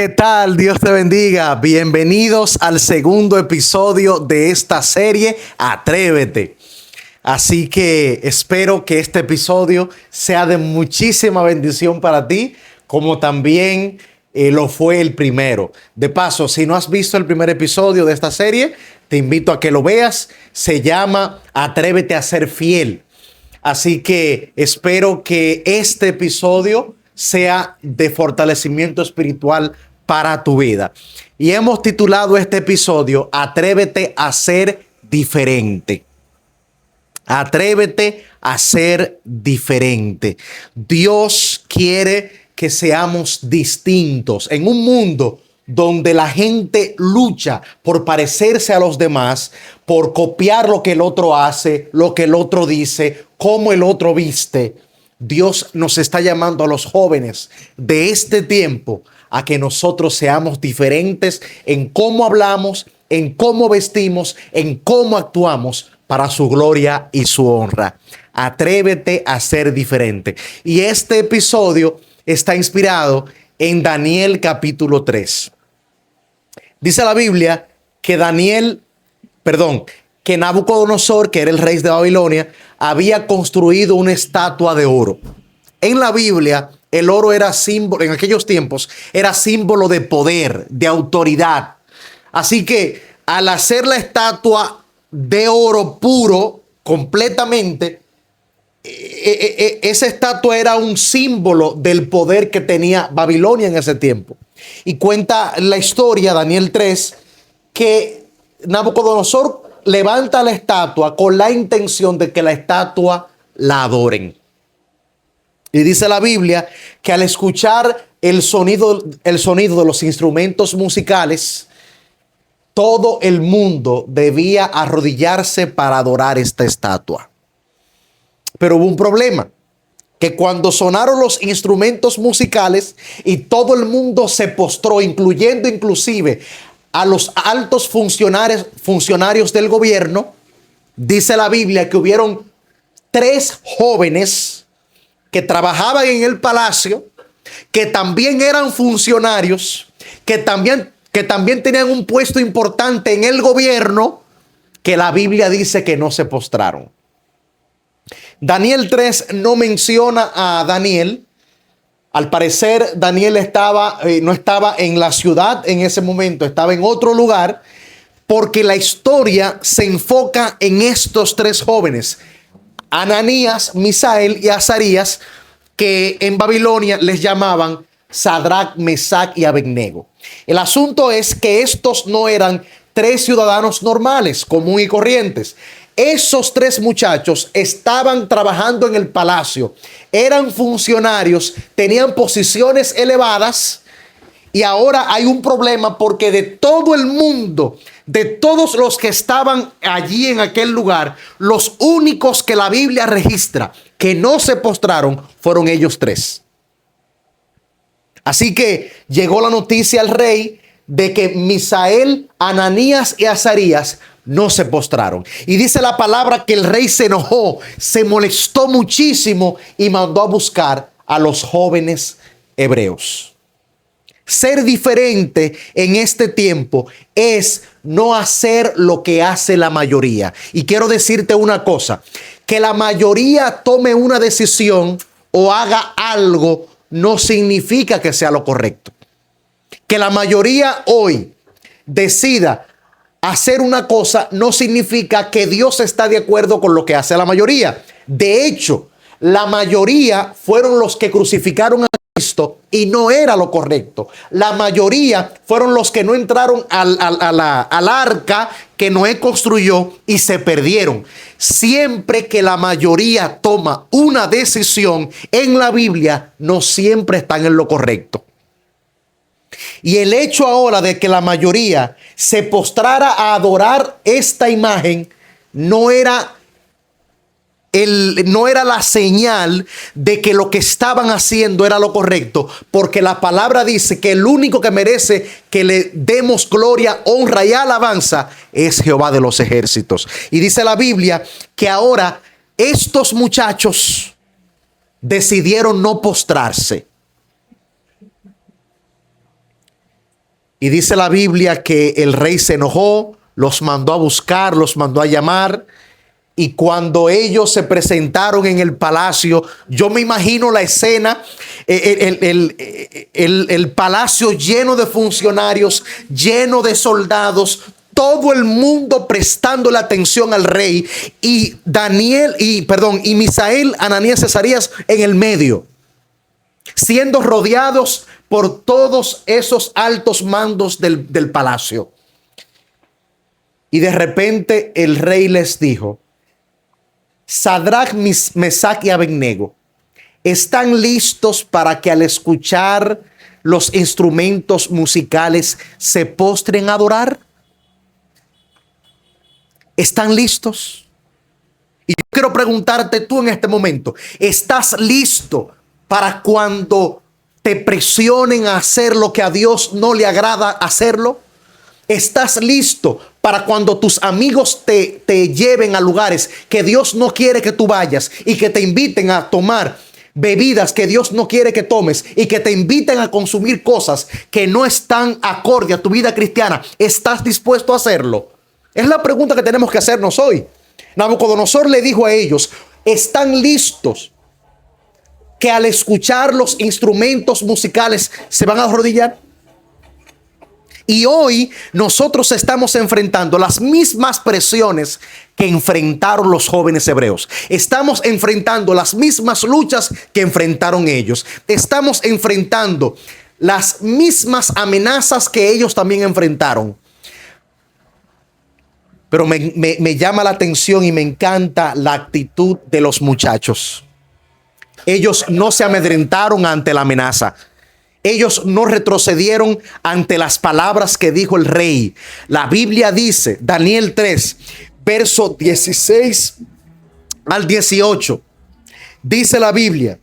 ¿Qué tal? Dios te bendiga. Bienvenidos al segundo episodio de esta serie, Atrévete. Así que espero que este episodio sea de muchísima bendición para ti, como también lo fue el primero. De paso, si no has visto el primer episodio de esta serie, te invito a que lo veas. Se llama Atrévete a ser fiel. Así que espero que este episodio sea de fortalecimiento espiritual para tu vida. Y hemos titulado este episodio Atrévete a ser diferente. Atrévete a ser diferente. Dios quiere que seamos distintos en un mundo donde la gente lucha por parecerse a los demás, por copiar lo que el otro hace, lo que el otro dice, cómo el otro viste. Dios nos está llamando a los jóvenes de este tiempo a que nosotros seamos diferentes en cómo hablamos, en cómo vestimos, en cómo actuamos para su gloria y su honra. Atrévete a ser diferente. Y este episodio está inspirado en Daniel capítulo 3. Dice la Biblia que que Nabucodonosor, que era el rey de Babilonia, había construido una estatua de oro. En la Biblia, el oro era símbolo, en aquellos tiempos, era símbolo de poder, de autoridad. Así que al hacer la estatua de oro puro, completamente, esa estatua era un símbolo del poder que tenía Babilonia en ese tiempo. Y cuenta la historia, Daniel 3, que Nabucodonosor levanta la estatua con la intención de que la estatua la adoren. Y dice la Biblia que al escuchar el sonido de los instrumentos musicales, todo el mundo debía arrodillarse para adorar esta estatua. Pero hubo un problema, que cuando sonaron los instrumentos musicales y todo el mundo se postró, inclusive a los altos funcionarios del gobierno, dice la Biblia que hubieron 3 jóvenes que trabajaban en el palacio, que también eran funcionarios, que también tenían un puesto importante en el gobierno, que la Biblia dice que no se postraron. Daniel 3 no menciona a Daniel. Al parecer, Daniel no estaba en la ciudad en ese momento, estaba en otro lugar, porque la historia se enfoca en estos 3 jóvenes, Ananías, Misael y Azarías, que en Babilonia les llamaban Sadrach, Mesach y Abednego. El asunto es que estos no eran 3 ciudadanos normales, común y corrientes. Esos 3 muchachos estaban trabajando en el palacio, eran funcionarios, tenían posiciones elevadas, y ahora hay un problema porque de todo el mundo, de todos los que estaban allí en aquel lugar, los únicos que la Biblia registra que no se postraron fueron ellos 3. Así que llegó la noticia al rey de que Misael, Ananías y Azarías no se postraron. Y dice la palabra que el rey se enojó, se molestó muchísimo y mandó a buscar a los jóvenes hebreos. Ser diferente en este tiempo es no hacer lo que hace la mayoría. Y quiero decirte una cosa, que la mayoría tome una decisión o haga algo no significa que sea lo correcto. Que la mayoría hoy decida hacer una cosa no significa que Dios está de acuerdo con lo que hace la mayoría. De hecho, la mayoría fueron los que crucificaron a Cristo y no era lo correcto. La mayoría fueron los que no entraron al arca que Noé construyó y se perdieron. Siempre que la mayoría toma una decisión en la Biblia, no siempre están en lo correcto. Y el hecho ahora de que la mayoría se postrara a adorar esta imagen no era la señal de que lo que estaban haciendo era lo correcto, porque la palabra dice que el único que merece que le demos gloria, honra y alabanza es Jehová de los ejércitos. Y dice la Biblia que ahora estos muchachos decidieron no postrarse. Y dice la Biblia que el rey se enojó, los mandó a buscar, los mandó a llamar. Y cuando ellos se presentaron en el palacio, yo me imagino la escena, el palacio lleno de funcionarios, lleno de soldados, todo el mundo prestando la atención al rey, y y Misael, Ananías y Azarías en el medio, siendo rodeados por todos esos altos mandos del palacio. Y de repente el rey les dijo: Sadrach, Mesach y Abednego, ¿están listos para que al escuchar los instrumentos musicales se postren a adorar? ¿Están listos? Y yo quiero preguntarte tú en este momento, ¿estás listo para cuando te presionen a hacer lo que a Dios no le agrada hacerlo? ¿Estás listo para cuando tus amigos te lleven a lugares que Dios no quiere que tú vayas y que te inviten a tomar bebidas que Dios no quiere que tomes y que te inviten a consumir cosas que no están acorde a tu vida cristiana? ¿Estás dispuesto a hacerlo? Es la pregunta que tenemos que hacernos hoy. Nabucodonosor le dijo a ellos: ¿están listos que al escuchar los instrumentos musicales se van a arrodillar? Y hoy nosotros estamos enfrentando las mismas presiones que enfrentaron los jóvenes hebreos. Estamos enfrentando las mismas luchas que enfrentaron ellos. Estamos enfrentando las mismas amenazas que ellos también enfrentaron. Pero me llama la atención y me encanta la actitud de los muchachos. Ellos no se amedrentaron ante la amenaza. Ellos no retrocedieron ante las palabras que dijo el rey. La Biblia dice, Daniel 3, verso 16 al 18. Dice la Biblia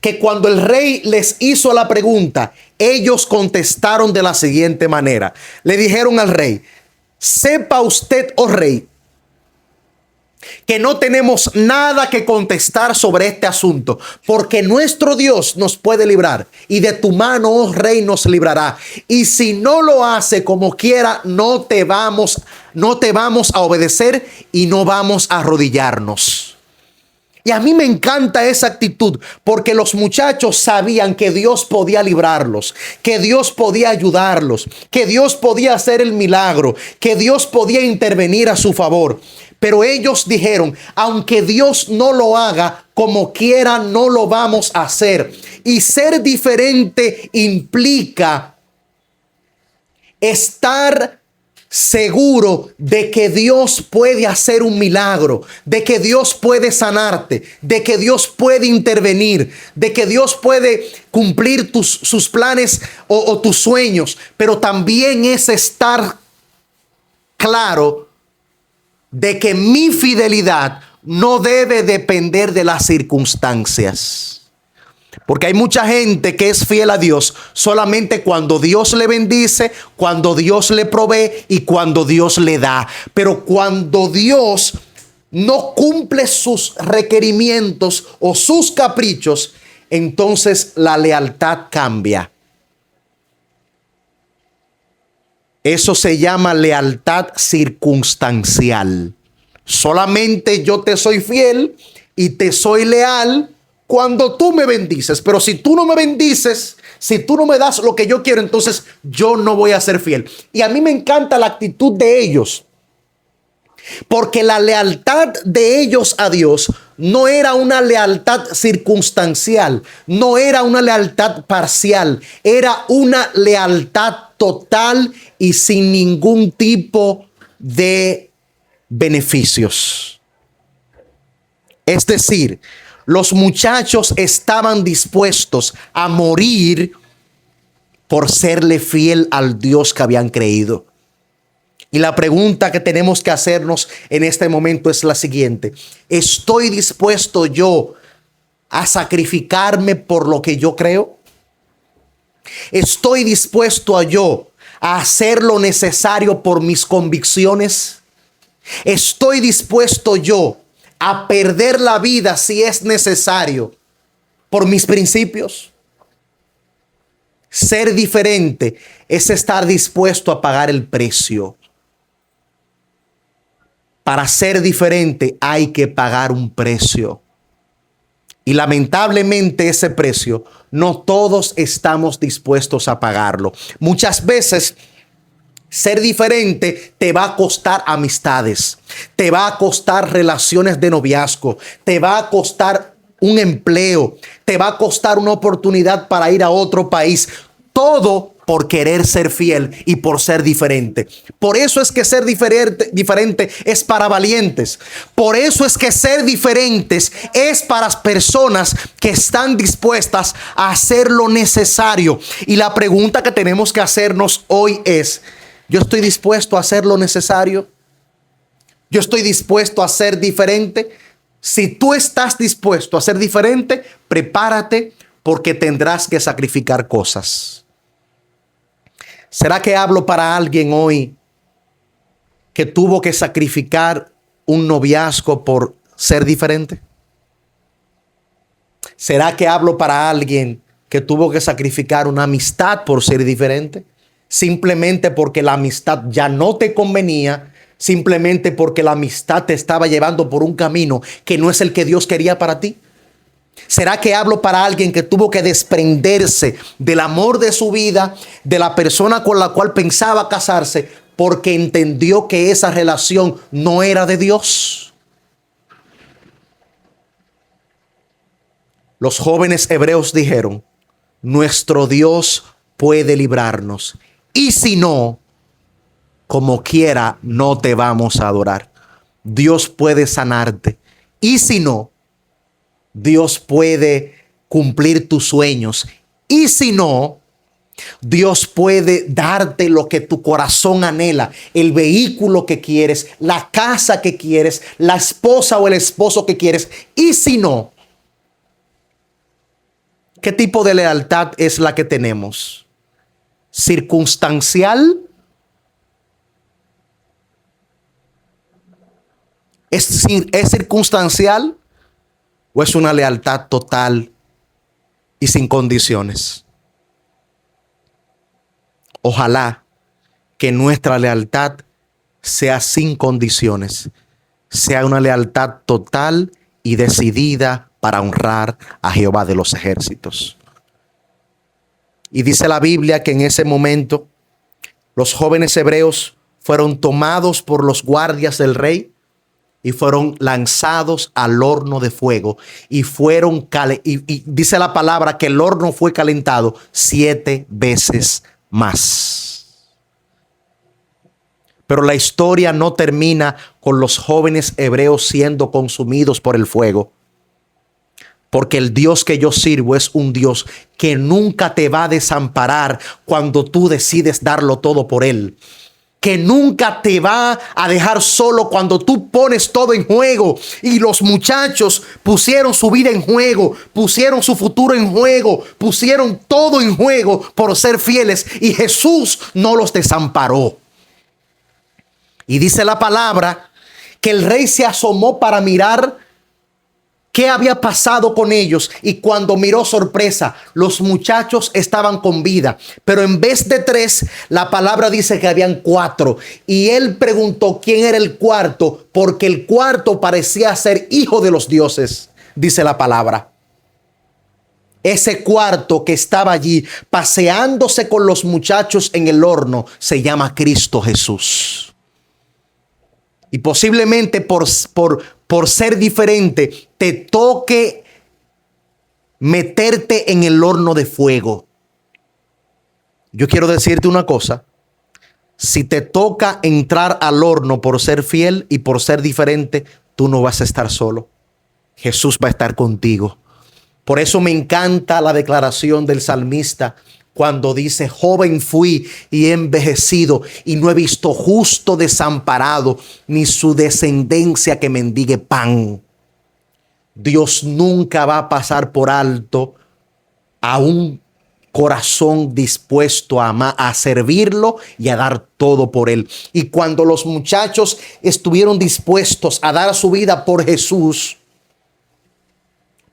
que cuando el rey les hizo la pregunta, ellos contestaron de la siguiente manera. Le dijeron al rey: sepa usted, oh rey, que no tenemos nada que contestar sobre este asunto, porque nuestro Dios nos puede librar, y de tu mano, oh rey, nos librará. Y si no lo hace como quiera, no te vamos a obedecer y no vamos a arrodillarnos. Y a mí me encanta esa actitud, porque los muchachos sabían que Dios podía librarlos, que Dios podía ayudarlos, que Dios podía hacer el milagro, que Dios podía intervenir a su favor. Pero ellos dijeron: aunque Dios no lo haga, como quiera no lo vamos a hacer. Y ser diferente implica estar seguro de que Dios puede hacer un milagro, de que Dios puede sanarte, de que Dios puede intervenir, de que Dios puede cumplir sus planes o tus sueños. Pero también es estar claro de que mi fidelidad no debe depender de las circunstancias. Porque hay mucha gente que es fiel a Dios solamente cuando Dios le bendice, cuando Dios le provee y cuando Dios le da. Pero cuando Dios no cumple sus requerimientos o sus caprichos, entonces la lealtad cambia. Eso se llama lealtad circunstancial. Solamente yo te soy fiel y te soy leal cuando tú me bendices. Pero si tú no me bendices, si tú no me das lo que yo quiero, entonces yo no voy a ser fiel. Y a mí me encanta la actitud de ellos, porque la lealtad de ellos a Dios no era una lealtad circunstancial, no era una lealtad parcial, era una lealtad total y sin ningún tipo de beneficios. Es decir, los muchachos estaban dispuestos a morir por serle fiel al Dios que habían creído. Y la pregunta que tenemos que hacernos en este momento es la siguiente: ¿estoy dispuesto yo a sacrificarme por lo que yo creo? ¿Estoy dispuesto a hacer lo necesario por mis convicciones? ¿Estoy dispuesto yo a perder la vida si es necesario por mis principios? Ser diferente es estar dispuesto a pagar el precio. Para ser diferente hay que pagar un precio. Y lamentablemente ese precio no todos estamos dispuestos a pagarlo. Muchas veces ser diferente te va a costar amistades, te va a costar relaciones de noviazgo, te va a costar un empleo, te va a costar una oportunidad para ir a otro país. Todo por querer ser fiel y por ser diferente. Por eso es que ser diferente es para valientes. Por eso es que ser diferentes es para personas que están dispuestas a hacer lo necesario. Y la pregunta que tenemos que hacernos hoy es: ¿yo estoy dispuesto a hacer lo necesario? ¿Yo estoy dispuesto a ser diferente? Si tú estás dispuesto a ser diferente, prepárate porque tendrás que sacrificar cosas. ¿Será que hablo para alguien hoy que tuvo que sacrificar un noviazgo por ser diferente? ¿Será que hablo para alguien que tuvo que sacrificar una amistad por ser diferente? Simplemente porque la amistad ya no te convenía, simplemente porque la amistad te estaba llevando por un camino que no es el que Dios quería para ti. ¿Será que hablo para alguien que tuvo que desprenderse del amor de su vida, de la persona con la cual pensaba casarse, porque entendió que esa relación no era de Dios? Los jóvenes hebreos dijeron: nuestro Dios puede librarnos, y si no, como quiera, no te vamos a adorar. Dios puede sanarte, y si no, Dios puede cumplir tus sueños. Y si no, Dios puede darte lo que tu corazón anhela, el vehículo que quieres, la casa que quieres, la esposa o el esposo que quieres. Y si no, ¿qué tipo de lealtad es la que tenemos? ¿Circunstancial? ¿Es circunstancial? ¿O es una lealtad total y sin condiciones? Ojalá que nuestra lealtad sea sin condiciones, sea una lealtad total y decidida para honrar a Jehová de los ejércitos. Y dice la Biblia que en ese momento los jóvenes hebreos fueron tomados por los guardias del rey y fueron lanzados al horno de fuego y y dice la palabra que el horno fue calentado 7 veces más. Pero la historia no termina con los jóvenes hebreos siendo consumidos por el fuego, porque el Dios que yo sirvo es un Dios que nunca te va a desamparar cuando tú decides darlo todo por Él, que nunca te va a dejar solo cuando tú pones todo en juego. Y los muchachos pusieron su vida en juego, pusieron su futuro en juego, pusieron todo en juego por ser fieles, y Jesús no los desamparó. Y dice la palabra que el rey se asomó para mirar qué había pasado con ellos, y cuando miró, sorpresa, los muchachos estaban con vida, pero en vez de 3, la palabra dice que habían 4. Y él preguntó quién era el cuarto, porque el cuarto parecía ser hijo de los dioses, dice la palabra. Ese cuarto que estaba allí paseándose con los muchachos en el horno se llama Cristo Jesús. Y posiblemente por ser diferente te toque meterte en el horno de fuego. Yo quiero decirte una cosa: si te toca entrar al horno por ser fiel y por ser diferente, tú no vas a estar solo. Jesús va a estar contigo. Por eso me encanta la declaración del salmista cuando dice: joven fui y he envejecido, y no he visto justo desamparado, ni su descendencia que mendigue pan. Dios nunca va a pasar por alto a un corazón dispuesto a servirlo y a dar todo por Él. Y cuando los muchachos estuvieron dispuestos a dar su vida por Jesús,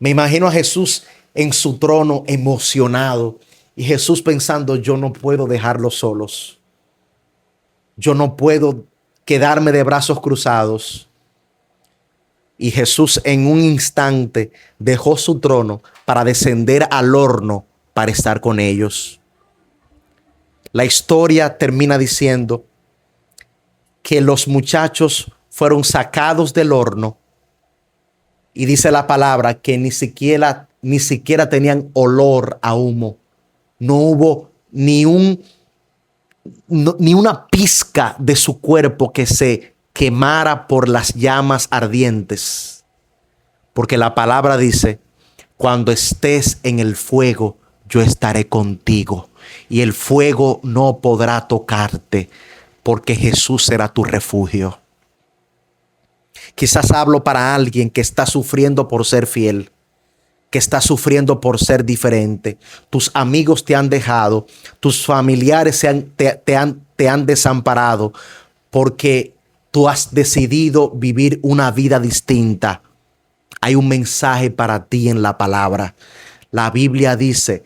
me imagino a Jesús en su trono emocionado. Y Jesús pensando, yo no puedo dejarlos solos. Yo no puedo quedarme de brazos cruzados. Y Jesús en un instante dejó su trono para descender al horno para estar con ellos. La historia termina diciendo que los muchachos fueron sacados del horno y dice la palabra que ni siquiera tenían olor a humo. No hubo ni una pizca de su cuerpo que se quemara por las llamas ardientes. Porque la palabra dice, cuando estés en el fuego, yo estaré contigo. Y el fuego no podrá tocarte, porque Jesús será tu refugio. Quizás hablo para alguien que está sufriendo por ser fiel, que está sufriendo por ser diferente. Tus amigos te han dejado, tus familiares te han desamparado porque tú has decidido vivir una vida distinta. Hay un mensaje para ti en la palabra. La Biblia dice,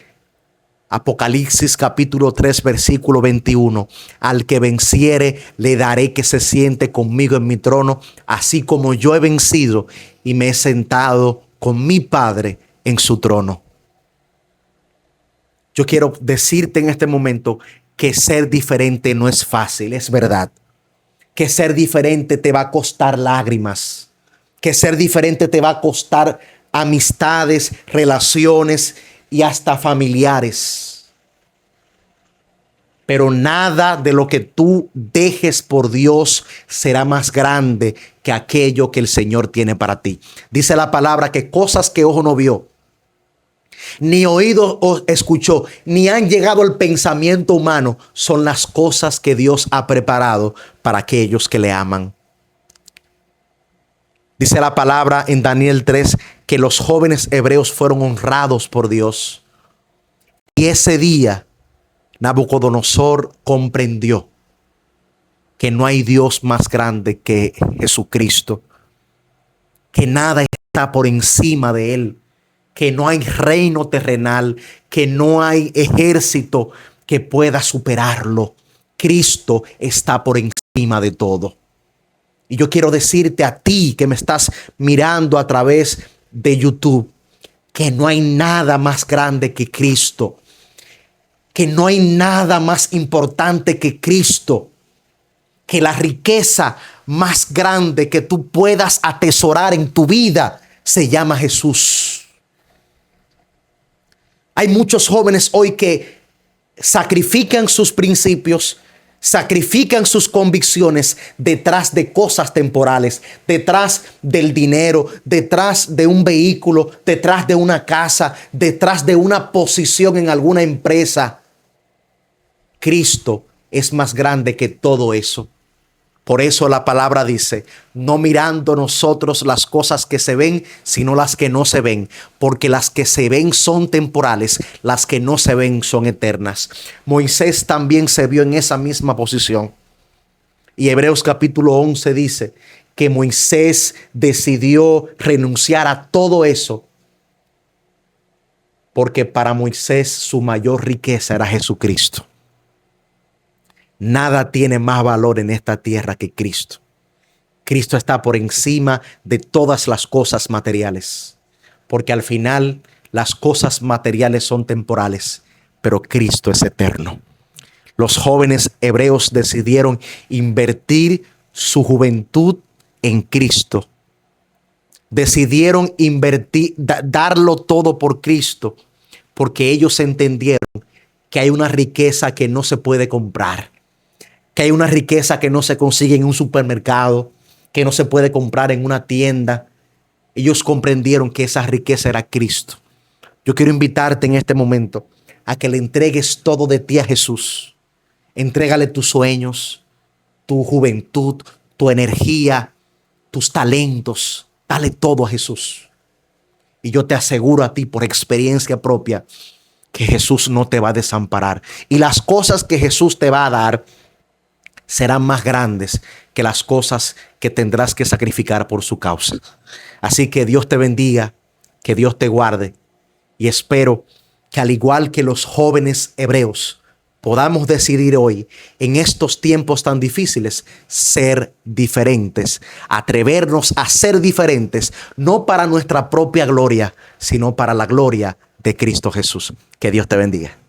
Apocalipsis capítulo 3 versículo 21, al que venciere le daré que se siente conmigo en mi trono, así como yo he vencido y me he sentado con mi Padre en su trono. Yo quiero decirte en este momento que ser diferente no es fácil, es verdad. Que ser diferente te va a costar lágrimas, que ser diferente te va a costar amistades, relaciones y hasta familiares. Pero nada de lo que tú dejes por Dios será más grande que aquello que el Señor tiene para ti. Dice la palabra que cosas que ojo no vio, ni oído escuchó, ni han llegado al pensamiento humano, son las cosas que Dios ha preparado para aquellos que le aman. Dice la palabra en Daniel 3 que los jóvenes hebreos fueron honrados por Dios. Y ese día Nabucodonosor comprendió que no hay Dios más grande que Jesucristo, que nada está por encima de él, que no hay reino terrenal, que no hay ejército que pueda superarlo. Cristo está por encima de todo. Y yo quiero decirte a ti que me estás mirando a través de YouTube, que no hay nada más grande que Cristo, que no hay nada más importante que Cristo, que la riqueza más grande que tú puedas atesorar en tu vida se llama Jesús. Hay muchos jóvenes hoy que sacrifican sus principios, sacrifican sus convicciones detrás de cosas temporales, detrás del dinero, detrás de un vehículo, detrás de una casa, detrás de una posición en alguna empresa. Cristo es más grande que todo eso. Por eso la palabra dice, no mirando nosotros las cosas que se ven, sino las que no se ven, porque las que se ven son temporales, las que no se ven son eternas. Moisés también se vio en esa misma posición. Y Hebreos capítulo 11 dice que Moisés decidió renunciar a todo eso, porque para Moisés su mayor riqueza era Jesucristo. Nada tiene más valor en esta tierra que Cristo. Cristo está por encima de todas las cosas materiales, porque al final las cosas materiales son temporales, pero Cristo es eterno. Los jóvenes hebreos decidieron invertir su juventud en Cristo. Decidieron darlo todo por Cristo, porque ellos entendieron que hay una riqueza que no se puede comprar, que hay una riqueza que no se consigue en un supermercado, que no se puede comprar en una tienda. Ellos comprendieron que esa riqueza era Cristo. Yo quiero invitarte en este momento a que le entregues todo de ti a Jesús. Entrégale tus sueños, tu juventud, tu energía, tus talentos. Dale todo a Jesús. Y yo te aseguro a ti por experiencia propia que Jesús no te va a desamparar. Y las cosas que Jesús te va a dar serán más grandes que las cosas que tendrás que sacrificar por su causa. Así que Dios te bendiga, que Dios te guarde y espero que al igual que los jóvenes hebreos, podamos decidir hoy, en estos tiempos tan difíciles, ser diferentes, atrevernos a ser diferentes, no para nuestra propia gloria, sino para la gloria de Cristo Jesús. Que Dios te bendiga.